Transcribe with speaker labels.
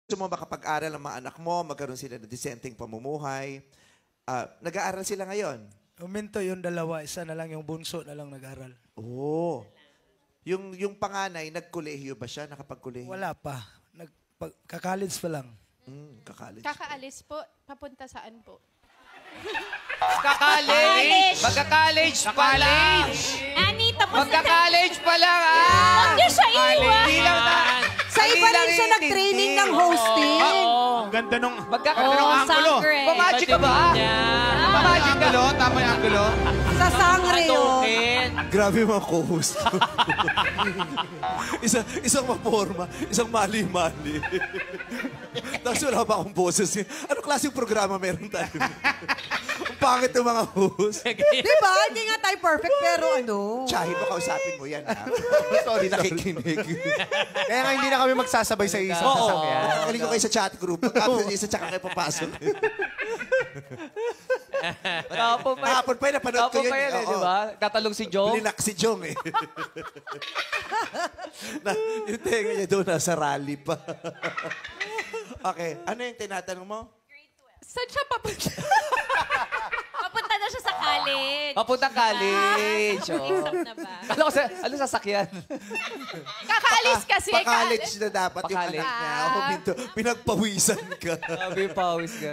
Speaker 1: Gusto mo makapag-aral ang mga anak mo, magkaroon sila ng disenteng pamumuhay. Nag-aaral sila ngayon?
Speaker 2: Uminto yung dalawa, isa na lang yung bunso na lang nag-aral.
Speaker 1: Oo. Yung panganay, nag-kolehiyo ba siya? Nakapag-kolehiyo?
Speaker 2: Wala pa. Kaka-college pa lang.
Speaker 1: Kakalit.
Speaker 3: Kakaalis po. Papunta saan po?
Speaker 4: Magka-college! Magka-college pa lang!
Speaker 5: Ani, tapos
Speaker 4: Magka-college pa lang,
Speaker 5: Huwag niyo siya iwan!
Speaker 4: Hindi lang na...
Speaker 6: Sa iba rin siya nag-training ng hosting.
Speaker 7: Ang ganda nung
Speaker 5: Oh,
Speaker 7: angulo.
Speaker 5: sangre.
Speaker 4: Pamagic ka ba? Pamagic ka?
Speaker 7: Tama yung angulo.
Speaker 6: Sa sangre yun.
Speaker 1: Grabe mga co-host. isang maporma, isang mali-mali. Tapos wala pa akong boses. Anong klaseng programa meron tayo? Ang pangit ng mga host.
Speaker 6: Diba? Hindi nga tayo perfect, pero ano.
Speaker 1: Tsahin mo, kausapin mo yan, ha? Sorry, nakikinig.
Speaker 7: Kaya nga hindi na kami magsasabay sa isang sasakyan.
Speaker 1: Natanggalin ko kayo sa chat group. Pag-upload niyo isa, tsaka kayo papasok. Kahapon pa yun, napanood ko
Speaker 4: Tapos
Speaker 1: yan.
Speaker 4: pa yan,
Speaker 1: Oo.
Speaker 4: di ba? Katalong si Jong.
Speaker 1: Linak si Jong, eh. Yung tenga niya doon, nasa rally pa. Okay, ano yung tinatanong mo?
Speaker 3: Saan siya papunta?
Speaker 5: Papunta na siya sa college.
Speaker 4: Papuntang college.
Speaker 5: Exam na ba?
Speaker 4: Ano sasakyan?
Speaker 3: Kakaalis kasi.
Speaker 1: Pa-college na dapat yung
Speaker 4: Pa-college.
Speaker 1: anak niya. Ako, pinagpawisan ka.
Speaker 4: Sabi pawis ka.